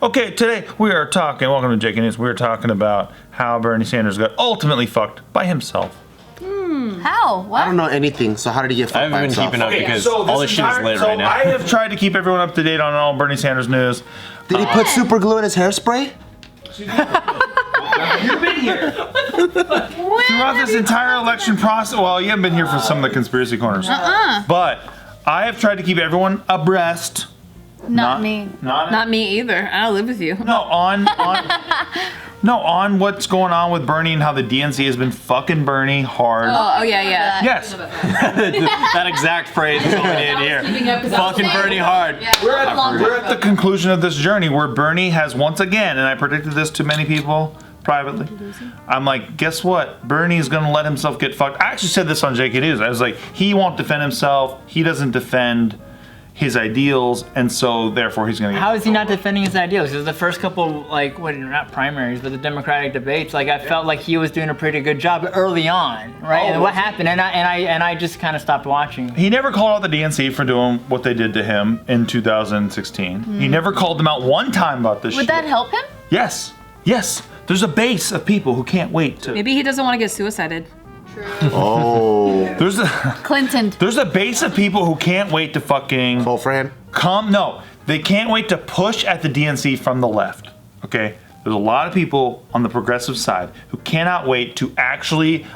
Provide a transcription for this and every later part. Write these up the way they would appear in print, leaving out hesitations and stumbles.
Okay, today we are talking, welcome to JustKiddingNews, we're talking about how Bernie Sanders got ultimately fucked by himself. How? What? I don't know anything, so how did he get fucked by himself? I haven't been keeping up because all this shit is lit right now. I have tried to keep everyone up to date on all Bernie Sanders news. Did he put super glue in his hairspray? You've been here. Throughout this entire election process, well, you haven't been here for some of the conspiracy corners. But I have tried to keep everyone abreast. Not me. Not me either. I don't live with you. No, on what's going on with Bernie and how the DNC has been fucking Bernie hard. Oh yeah. Yes. That exact phrase is what we did here. Fucking Bernie hard. We're at the conclusion of this journey where Bernie has once again, and I predicted this to many people privately, I'm like, guess what? Bernie's gonna let himself get fucked. I actually said this on JustKiddingNews. I was like, he won't defend himself. He doesn't defend his ideals, and so therefore he's gonna get How is he not defending his ideals? Because the first couple, like, not primaries, but the Democratic debates, like, I felt like he was doing a pretty good job early on, right? And what happened? And I just kind of stopped watching. He never called out the DNC for doing what they did to him in 2016. He never called them out one time about this shit. Would that help him? Yes. There's a base of people who can't wait to. Maybe he doesn't want to get suicided. Oh. There's a base of people who can't wait to fucking Full friend. they can't wait to push at the DNC from the left. Okay? There's a lot of people on the progressive side who cannot wait to actually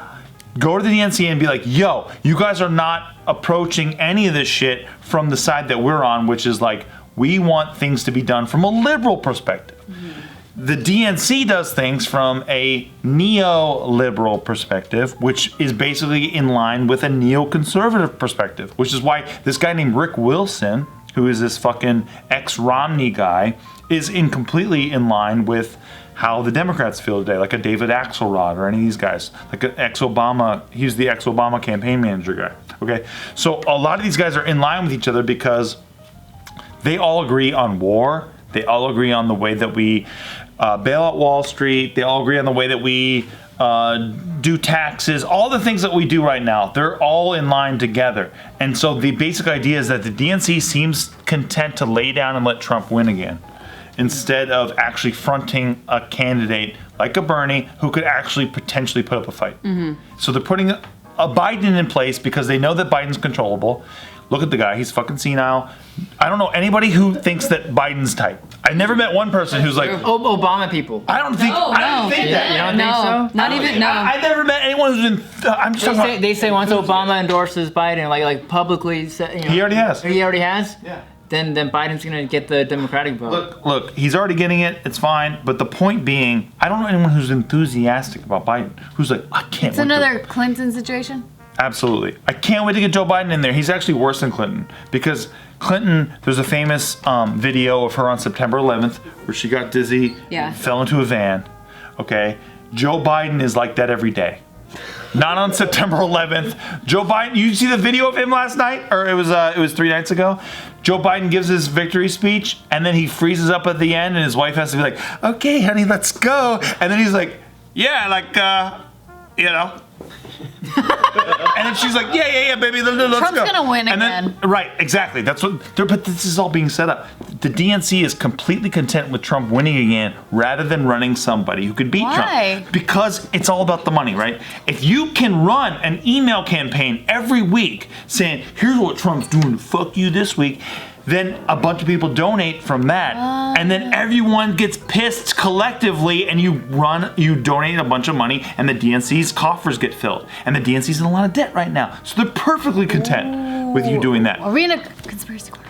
go to the DNC and be like, yo, you guys are not approaching any of this shit from the side that we're on, which is like, we want things to be done from a liberal perspective. The DNC does things from a neoliberal perspective, which is basically in line with a neoconservative perspective, which is why this guy named Rick Wilson, who is this fucking ex-Romney guy, is completely in line with how the Democrats feel today, like a David Axelrod or any of these guys, like an ex-Obama, he's the ex-Obama campaign manager guy, okay? So a lot of these guys are in line with each other because they all agree on war. They all agree on the way that we bail out Wall Street. They all agree on the way that we do taxes. All the things that we do right now, they're all in line together. And so the basic idea is that the DNC seems content to lay down and let Trump win again, instead of actually fronting a candidate like a Bernie who could actually potentially put up a fight. So they're putting a Biden in place because they know that Biden's controllable. Look at the guy, he's fucking senile. I don't know anybody who thinks that Biden's tight. I've never met one person who's like Obama people. I don't think I don't think that. You don't think so? Not even. No. I never met anyone who's been. I'm just talking about. They say once Obama endorses Biden, like publicly, He already has. He already has. Yeah. Then Biden's gonna get the Democratic vote. Look, he's already getting it. It's fine. But the point being, I don't know anyone who's enthusiastic about Biden. Who's like, I can't. It's another Clinton situation. Absolutely. I can't wait to get Joe Biden in there. He's actually worse than Clinton because Clinton, there's a famous video of her on September 11th where she got dizzy, fell into a van. Okay. Joe Biden is like that every day. Not on September 11th. Joe Biden, you see the video of him last night? Or it was 3 nights ago? Joe Biden gives his victory speech and then he freezes up at the end and his wife has to be like, okay, honey, let's go. And then he's like, yeah, like, you know. And then she's like, yeah, baby, let's go. Trump's gonna win and again. Then, right, exactly. That's what. But this is all being set up. The DNC is completely content with Trump winning again, rather than running somebody who could beat Why? Trump. Because it's all about the money, right? If you can run an email campaign every week saying, "Here's what Trump's doing to fuck you this week," then a bunch of people donate from that, and then everyone gets pissed collectively, and you donate a bunch of money, and the DNC's coffers get filled, and the DNC's in a lot of debt right now, so they're perfectly content with you doing that. Are we in a conspiracy corner?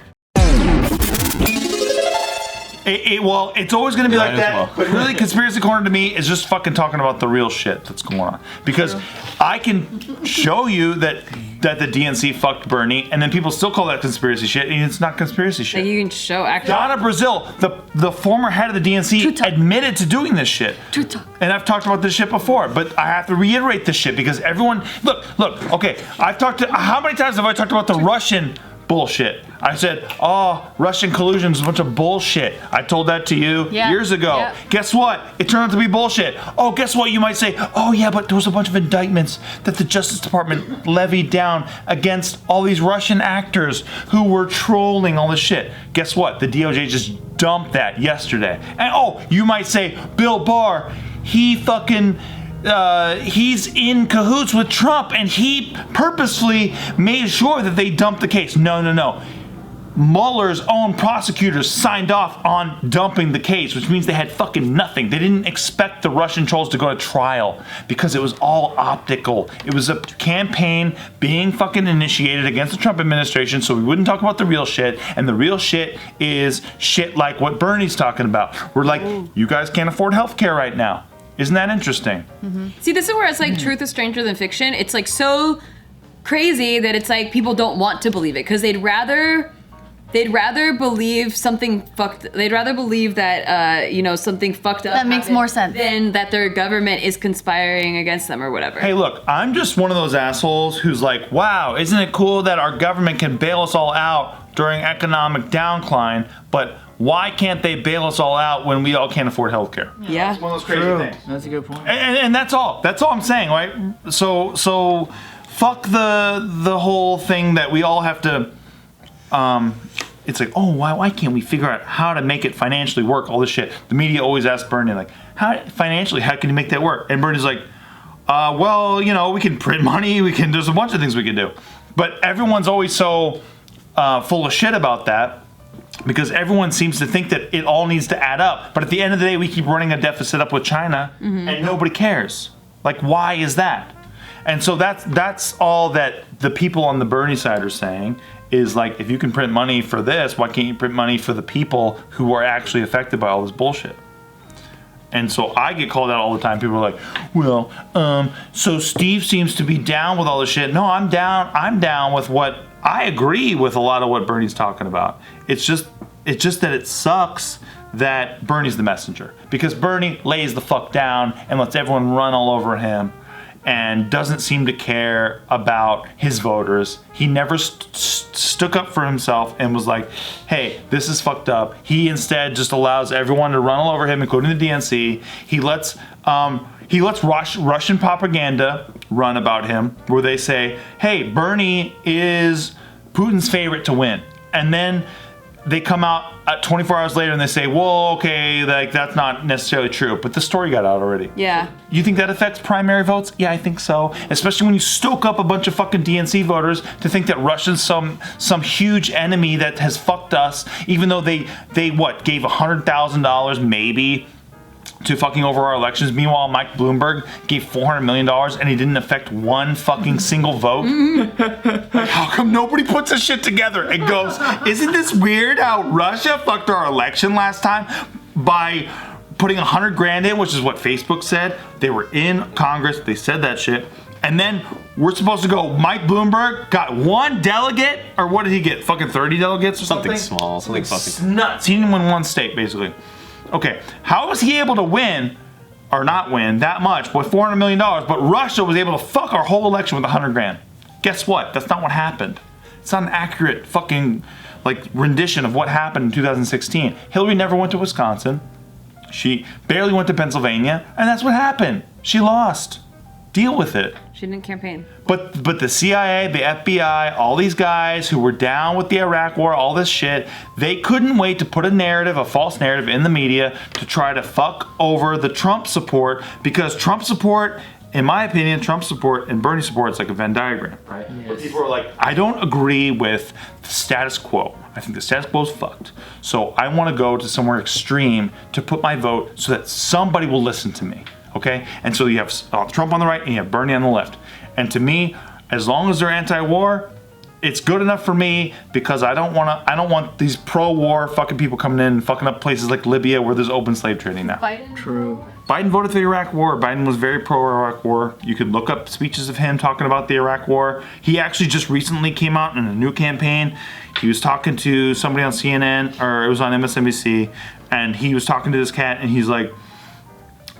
Well, it's always going to be like that, but really Conspiracy Corner to me is just fucking talking about the real shit that's going on. Because I can show you that the DNC fucked Bernie, and then people still call that conspiracy shit, and it's not conspiracy shit. Like you can show actually. Donna Brazile, the former head of the DNC, admitted to doing this shit. Truth talk. And I've talked about this shit before, but I have to reiterate this shit because everyone, look, okay, how many times have I talked about the Russian bullshit. I said, oh, Russian collusion is a bunch of bullshit. I told that to you years ago. Yep. Guess what? It turned out to be bullshit. Oh, guess what? You might say, oh yeah, but there was a bunch of indictments that the Justice Department levied down against all these Russian actors who were trolling all this shit. Guess what? The DOJ just dumped that yesterday. And oh, you might say, Bill Barr, he fucking... he's in cahoots with Trump and he purposefully made sure that they dumped the case. No. Mueller's own prosecutors signed off on dumping the case, which means they had fucking nothing. They didn't expect the Russian trolls to go to trial because it was all optical. It was a campaign being fucking initiated against the Trump administration so we wouldn't talk about the real shit, and the real shit is shit like what Bernie's talking about. We're like, you guys can't afford healthcare right now. Isn't that interesting? See, this is where it's like truth is stranger than fiction. It's like so crazy that it's like people don't want to believe it because they'd rather believe something fucked. They'd rather believe that something fucked up. That makes more sense than that their government is conspiring against them or whatever. Hey, look, I'm just one of those assholes who's like, wow, isn't it cool that our government can bail us all out during economic downcline, but why can't they bail us all out when we all can't afford healthcare? Yeah. It's one of those crazy things. That's a good point. And that's all. That's all I'm saying, right? So fuck the whole thing that we all have to. It's like, oh, why can't we figure out how to make it financially work? All this shit. The media always asks Bernie, like, how can you make that work? And Bernie's like, well, we can print money. There's a bunch of things we can do. But everyone's always so full of shit about that. Because everyone seems to think that it all needs to add up. But at the end of the day, we keep running a deficit up with China, and nobody cares. Like, why is that? And so that's all that the people on the Bernie side are saying is like, if you can print money for this, why can't you print money for the people who are actually affected by all this bullshit? And so I get called out all the time. People are like, well, so Steve seems to be down with all this shit. No, I'm down with what... I agree with a lot of what Bernie's talking about. It's just that it sucks that Bernie's the messenger. Because Bernie lays the fuck down and lets everyone run all over him and doesn't seem to care about his voters. He never stuck up for himself and was like, hey, this is fucked up. He instead just allows everyone to run all over him, including the DNC. He lets Russian propaganda run about him, where they say, hey, Bernie is Putin's favorite to win. And then they come out 24 hours later and they say, well, okay, like that's not necessarily true, but the story got out already. Yeah. You think that affects primary votes? Yeah, I think so. Especially when you stoke up a bunch of fucking DNC voters to think that Russia's some huge enemy that has fucked us, even though they gave $100,000 maybe to fucking over our elections. Meanwhile, Mike Bloomberg gave $400 million and he didn't affect one fucking single vote. Like, how come nobody puts this shit together and goes, isn't this weird how Russia fucked our election last time by putting $100,000 in, which is what Facebook said. They were in Congress, they said that shit. And then we're supposed to go, Mike Bloomberg got one delegate, or what did he get? Fucking 30 delegates or something? Something small, something fucking... It's nuts. He didn't win one state, basically. Okay, how was he able to win, or not win, that much with $400 million, but Russia was able to fuck our whole election with $100,000? Guess what? That's not what happened. It's not an accurate fucking rendition of what happened in 2016. Hillary never went to Wisconsin. She barely went to Pennsylvania, and that's what happened. She lost. Deal with it. She didn't campaign. But the CIA, the FBI, all these guys who were down with the Iraq war, all this shit, they couldn't wait to put a false narrative in the media to try to fuck over the Trump support, because Trump support, in my opinion, Trump support and Bernie support is like a Venn diagram, right? Yes. People are like, I don't agree with the status quo. I think the status quo is fucked. So I want to go to somewhere extreme to put my vote so that somebody will listen to me. Okay, and so you have Trump on the right and you have Bernie on the left. And to me, as long as they're anti-war, it's good enough for me, because I don't want these pro-war fucking people coming in and fucking up places like Libya where there's open slave trading now. True. Biden voted for the Iraq war. Biden was very pro-Iraq war. You could look up speeches of him talking about the Iraq war. He actually just recently came out in a new campaign. He was talking to somebody on CNN, or it was on MSNBC, and he was talking to this cat, and he's like,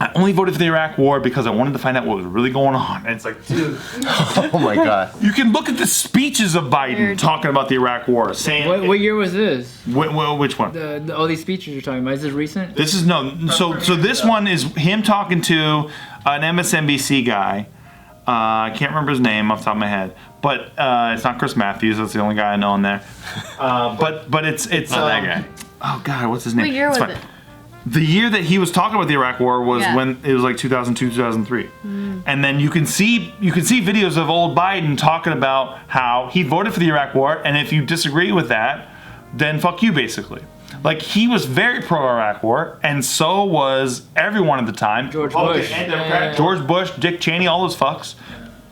I only voted for the Iraq War because I wanted to find out what was really going on. And it's like, dude, Oh my god. you can look at the speeches of Biden Weird. talking about the Iraq War, saying What year was this? which one? All these speeches you're talking about, is this recent? This is no. So this one is him talking to an MSNBC guy. I can't remember his name off the top of my head, but it's not Chris Matthews. That's the only guy I know in there. But it's Not that guy. Oh God, what's his name? What year It's was fine. it? The year that he was talking about the Iraq War was Yeah. when it was like 2002, 2003. And then you can see videos of old Biden talking about how he voted for the Iraq War, and if you disagree with that, then fuck you, basically. Like, he was very pro-Iraq War, and so was everyone at the time. George Republican Bush. and Democrat. Yeah. George Bush, Dick Cheney, all those fucks.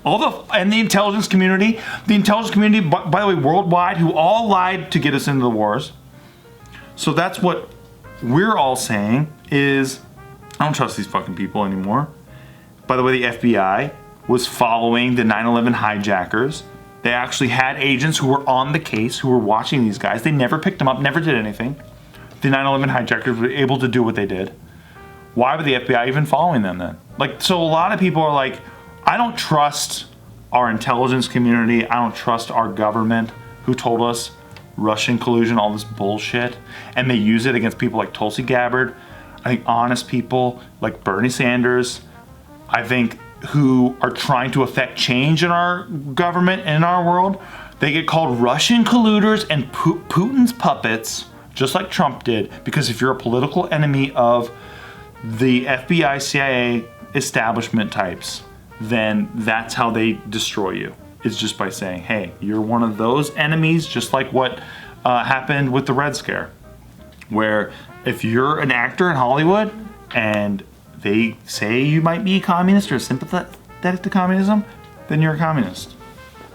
And the intelligence community. The intelligence community, by the way, worldwide, who all lied to get us into the wars. So that's what we're all saying is, I don't trust these fucking people anymore. By the way, the FBI was following the 9/11 hijackers. They actually had agents who were on the case, who were watching these guys. They never picked them up, never did anything. The 9/11 hijackers were able to do what they did. Why were the FBI even following them then? Like, so a lot of people are like, I don't trust our intelligence community. I don't trust our government who told us Russian collusion, all this bullshit, and they use it against people like Tulsi Gabbard. I think honest people like Bernie Sanders, I think, who are trying to affect change in our government and in our world, they get called Russian colluders and Putin's puppets, just like Trump did, because if you're a political enemy of the FBI, CIA establishment types, then that's how they destroy you. Is just by saying, hey, you're one of those enemies, just like what happened with the Red Scare, where if you're an actor in Hollywood and they say you might be a communist or sympathetic to communism, then you're a communist.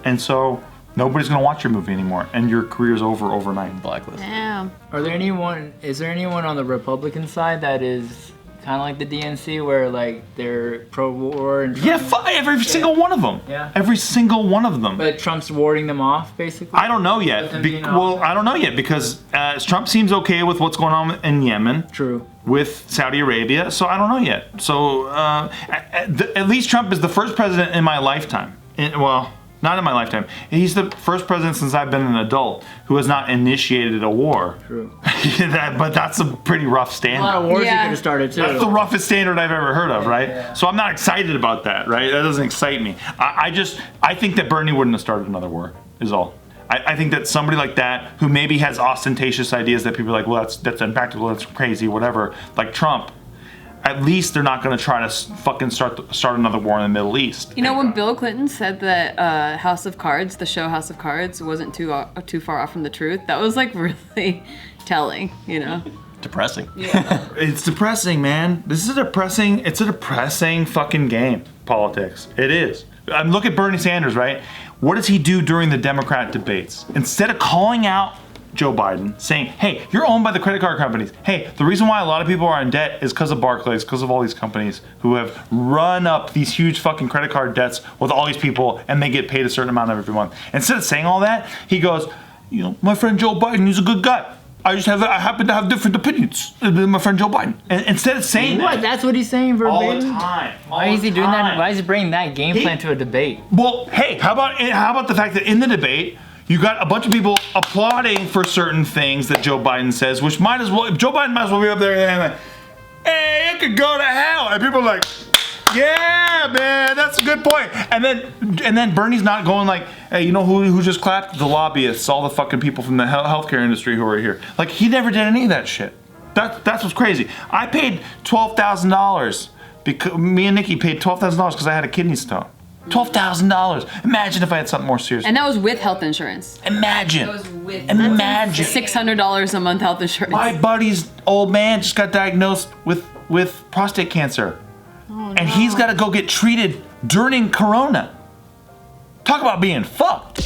And so nobody's gonna watch your movie anymore, and your career's over overnight. Blacklist. Damn. Is there anyone on the Republican side that is kind of like the DNC, where like they're pro-war and Yeah, every single one of them. Yeah. Every single one of them. but Trump's warding them off, basically? I don't know yet. Let them be an Well, I don't know yet because Trump seems okay with what's going on in Yemen. True. With Saudi Arabia, so I don't know yet. So at least Trump is the first president in my lifetime. Well, not in my lifetime. He's the first president since I've been an adult who has not initiated a war. True. But that's a pretty rough A standard. lot of wars Yeah. he could have started too. That's the roughest standard I've ever heard of, right? So I'm not excited about that, right? That doesn't excite me. I think that Bernie wouldn't have started another war, is all. I think that somebody like that, who maybe has ostentatious ideas that people are like, well, that's impractical, that's crazy, whatever, like Trump, at least they're not going to try to fucking start another war in the Middle East. You know, when Bill Clinton said that House of Cards, the show House of Cards, wasn't too far off from the truth, that was like really telling, you know? Depressing. It's depressing, man. It's a depressing fucking game, politics. It is. Look at Bernie Sanders, right? What does he do during the Democrat debates? Instead of calling out Joe Biden, saying, hey, you're owned by the credit card companies. Hey, the reason why a lot of people are in debt is because of Barclays, because of all these companies who have run up these huge fucking credit card debts with all these people, and they get paid a certain amount every month. Instead of saying all that, he goes, you know, my friend Joe Biden, he's a good guy. I happen to have different opinions than my friend Joe Biden. And instead of saying What? that That's what he's saying all the verbatim? time. Why is he doing that? Why is he bringing that game plan to a debate? Well, hey, how about the fact that in the debate, you got a bunch of people applauding for certain things that Joe Biden says, which might as well, Joe Biden might as well be up there and like, hey, it could go to hell. And people are like, yeah, man, that's a good point. And then Bernie's not going like, hey, you know who just clapped? The lobbyists, all the fucking people from the healthcare industry who are here. Like, he never did any of that shit. That's what's crazy. I paid $12,000 because me and Nikki paid $12,000 because I had a kidney stone. $12,000. Imagine if I had something more serious. And that was with health insurance. Imagine. Imagine. $600 a month health insurance. My buddy's old man just got diagnosed with prostate cancer. And he's got to go get treated during Corona. Talk about being fucked.